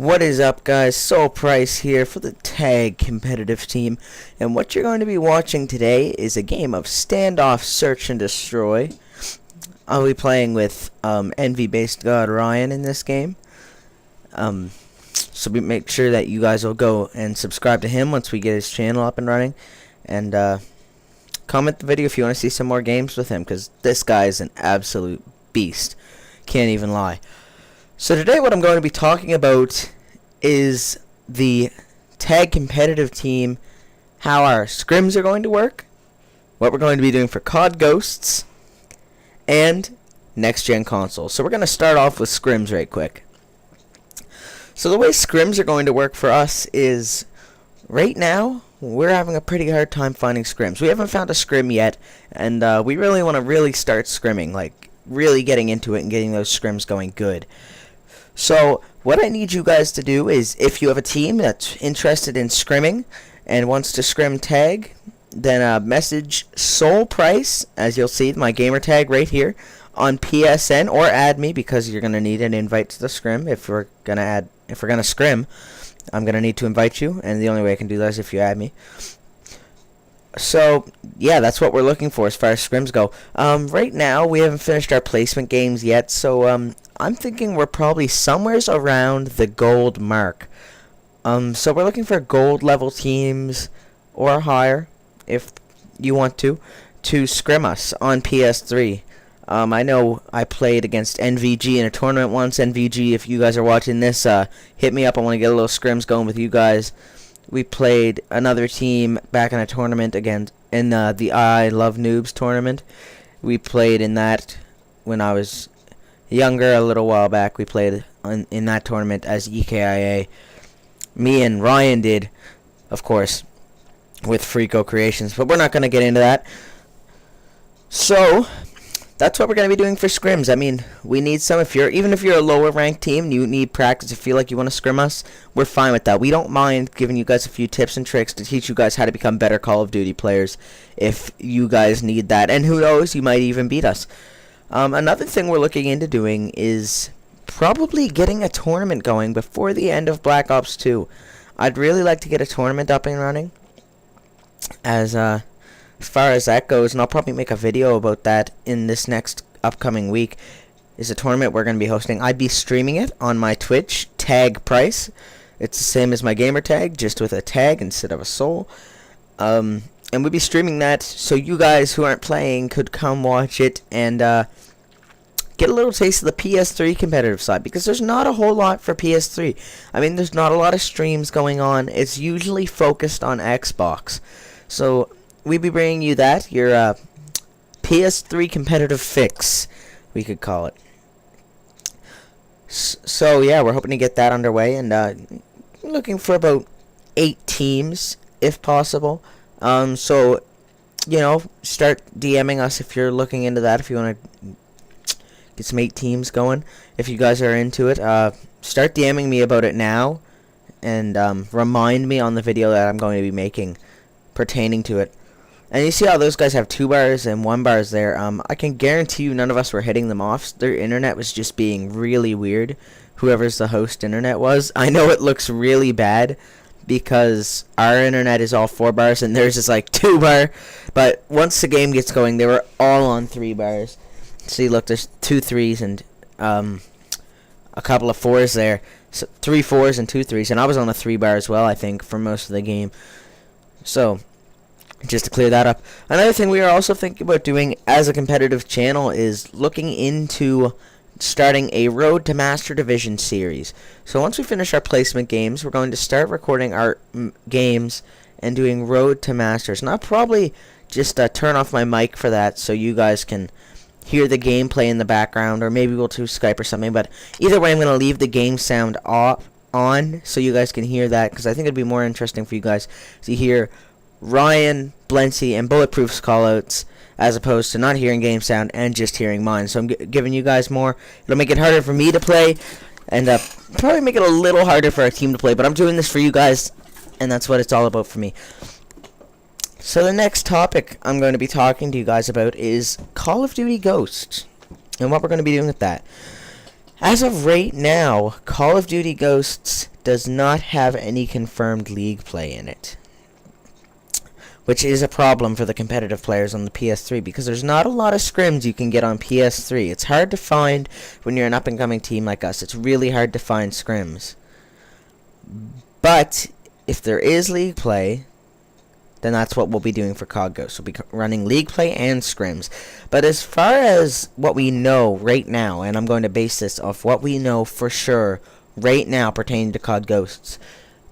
What is up, guys? Soul Price here for the Tag competitive team, and what you're going to be watching today is a game of Standoff Search and Destroy. I'll be playing with Envy-based God Ryan in this game. So make sure that you guys will go and subscribe to him once we get his channel up and running, and comment the video if you want to see some more games with him, because this guy is an absolute beast. Can't even lie. So today what I'm going to be talking about is the Tag competitive team, how our scrims are going to work, what we're going to be doing for CoD Ghosts, and next-gen consoles. So we're going to start off with scrims right quick. So the way scrims are going to work for us is, right now, we're having a pretty hard time finding scrims. We haven't found a scrim yet, and we really want to start scrimming, like really getting into it and getting those scrims going good. So what I need you guys to do is, if you have a team that's interested in scrimming and wants to scrim tag, then message Soul Price, as you'll see my gamer tag right here, on PSN, or add me, because you're gonna need an invite to the scrim. If we're gonna scrim, I'm gonna need to invite you, and the only way I can do that is if you add me. So yeah, that's what we're looking for as far as scrims go. Right now we haven't finished our placement games yet, so I'm thinking we're probably somewhere around the gold mark. So we're looking for gold level teams or higher, if you want to scrim us on PS3. I know I played against NVG in a tournament once. NVG, if you guys are watching this, hit me up. I want to get a little scrims going with you guys. We played another team back in a tournament again in the I Love Noobs tournament. We played in that when I was younger, a little while back. We played in that tournament as EKIA. Me and Ryan did, of course, with Freako Creations, but we're not going to get into that. So that's what we're going to be doing for scrims. I mean, we need some. Even if you're a lower ranked team and you need practice, if you feel like you want to scrim us, we're fine with that. We don't mind giving you guys a few tips and tricks to teach you guys how to become better Call of Duty players if you guys need that. And who knows, you might even beat us. Another thing we're looking into doing is probably getting a tournament going before the end of Black Ops 2. I'd really like to get a tournament up and running as far as that goes, and I'll probably make a video about that in this next upcoming week. Is a tournament we're going to be hosting. I'd be streaming it on my Twitch, Tag Price. It's the same as my gamer tag, just with a tag instead of a soul. And we'll be streaming that so you guys who aren't playing could come watch it and get a little taste of the PS3 competitive side, because there's not a whole lot for PS3. I mean, there's not a lot of streams going on. It's usually focused on Xbox. So we'll be bringing you that, your PS3 competitive fix, we could call it. So yeah, we're hoping to get that underway, and looking for about 8 teams if possible. So you know, start DMing us if you're looking into that, if you want to get some 8 teams going. If you guys are into it, start DMing me about it now, and remind me on the video that I'm going to be making pertaining to it. And you see how those guys have 2 bars and 1 bars there. I can guarantee you none of us were hitting them off. Their internet was just being really weird. Whoever's the host internet was. I know it looks really bad because our internet is all 4 bars and theirs is like 2 bar. But once the game gets going, they were all on 3 bars. See, look, there's 2 3s and a couple of 4s there. So 3 4s and 2 3s. And I was on a 3 bar as well, I think, for most of the game. So just to clear that up. Another thing we are also thinking about doing as a competitive channel is looking into starting a Road to Master Division series. So once we finish our placement games, we're going to start recording our games and doing Road to Masters. And I'll probably just turn off my mic for that so you guys can hear the gameplay in the background, or maybe we'll do Skype or something. But either way, I'm going to leave the game sound on so you guys can hear that, because I think it'd be more interesting for you guys to hear Ryan, Blency, and Bulletproof's callouts, as opposed to not hearing game sound and just hearing mine. So I'm giving you guys more. It'll make it harder for me to play, and probably make it a little harder for our team to play, but I'm doing this for you guys, and that's what it's all about for me. So the next topic I'm going to be talking to you guys about is Call of Duty Ghosts, and what we're going to be doing with that. As of right now, Call of Duty Ghosts does not have any confirmed league play in it, which is a problem for the competitive players on the PS3 because there's not a lot of scrims you can get on PS3. It's hard to find when you're an up-and-coming team like us. It's really hard to find scrims. But if there is league play, then that's what we'll be doing for CoD Ghosts. We'll be running league play and scrims. But as far as what we know right now, and I'm going to base this off what we know for sure right now pertaining to CoD Ghosts,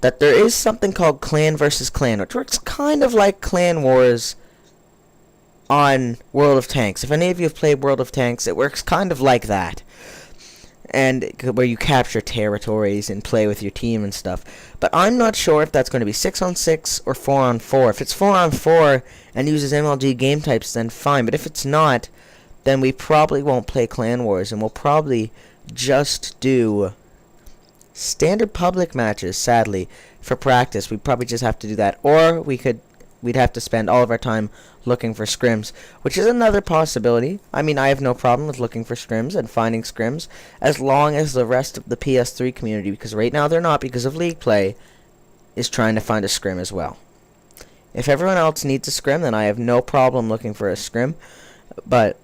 that there is something called clan versus clan, which works kind of like Clan Wars on World of Tanks. If any of you have played World of Tanks, it works kind of like that. And where you capture territories and play with your team and stuff. But I'm not sure if that's going to be 6-on-6 or 4-on-4. If it's 4-on-4 and uses MLG game types, then fine. But if it's not, then we probably won't play Clan Wars, and we'll probably just do standard public matches, sadly, for practice. We'd probably just have to do that. Or we'd have to spend all of our time looking for scrims, which is another possibility. I mean, I have no problem with looking for scrims and finding scrims, as long as the rest of the PS3 community, because right now they're not because of league play, is trying to find a scrim as well. If everyone else needs a scrim, then I have no problem looking for a scrim, but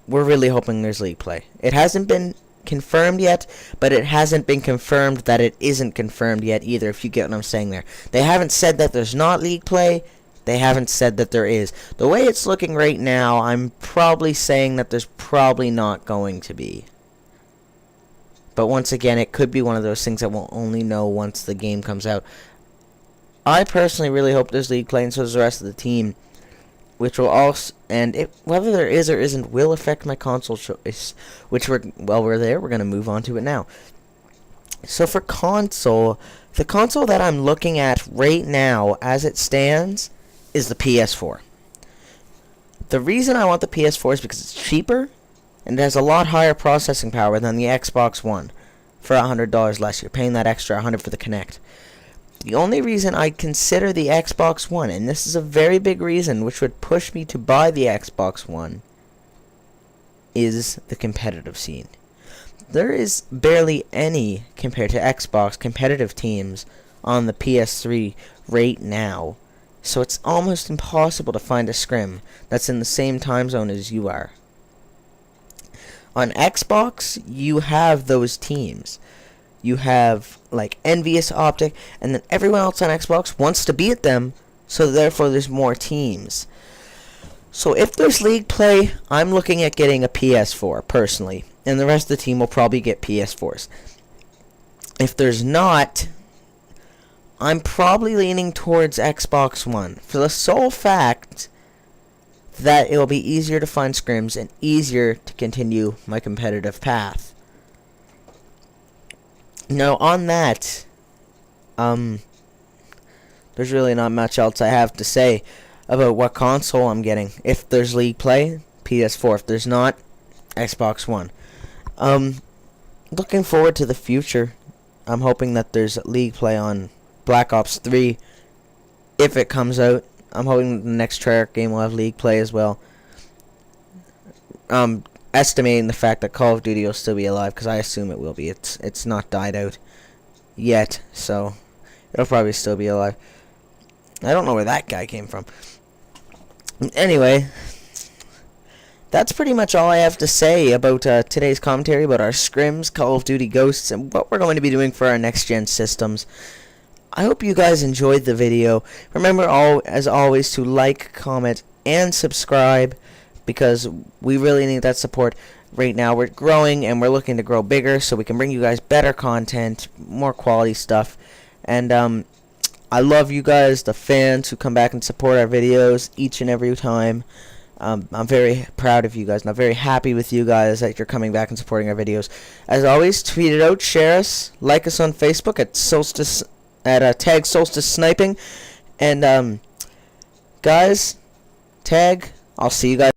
we're really hoping there's league play. It hasn't been confirmed yet, but it hasn't been confirmed that it isn't confirmed yet either, if you get what I'm saying there. They haven't said that there's not league play. They haven't said that there is. The way it's looking right now, I'm probably saying that there's probably not going to be. But once again, it could be one of those things that we'll only know once the game comes out. I personally really hope there's league play, and so does the rest of the team, which will also, and whether there is or isn't will affect my console choice, which while we're there, we're going to move on to it now. So for console, the console that I'm looking at right now as it stands is the PS4. The reason I want the PS4 is because it's cheaper and it has a lot higher processing power than the Xbox One for $100 less. You're paying that extra $100 for the Kinect. The only reason I consider the Xbox One, and this is a very big reason which would push me to buy the Xbox One, is the competitive scene. There is barely any, compared to Xbox, competitive teams on the PS3 right now. So it's almost impossible to find a scrim that's in the same time zone as you are. On Xbox, you have those teams. You have, like, Envious Optic, and then everyone else on Xbox wants to beat them, so therefore there's more teams. So if there's league play, I'm looking at getting a PS4, personally, and the rest of the team will probably get PS4s. If there's not, I'm probably leaning towards Xbox One, for the sole fact that it will be easier to find scrims and easier to continue my competitive path. Now, on that, there's really not much else I have to say about what console I'm getting. If there's league play, PS4. If there's not, Xbox One. Looking forward to the future. I'm hoping that there's league play on Black Ops 3 if it comes out. I'm hoping the next Treyarch game will have league play as well. Estimating the fact that Call of Duty will still be alive, because I assume it will be. It's not died out yet, so it'll probably still be alive. I don't know where that guy came from. Anyway, that's pretty much all I have to say about today's commentary about our scrims, Call of Duty Ghosts, and what we're going to be doing for our next-gen systems. I hope you guys enjoyed the video. Remember, as always, to like, comment, and subscribe, because we really need that support. Right now we're growing, and we're looking to grow bigger, so we can bring you guys better content, more quality stuff. And I love you guys, the fans who come back and support our videos each and every time. I'm very proud of you guys, and I'm very happy with you guys that you're coming back and supporting our videos. As always, tweet it out, share us, like us on Facebook at Solstice, at tag Solstice Sniping, and guys, tag. I'll see you guys.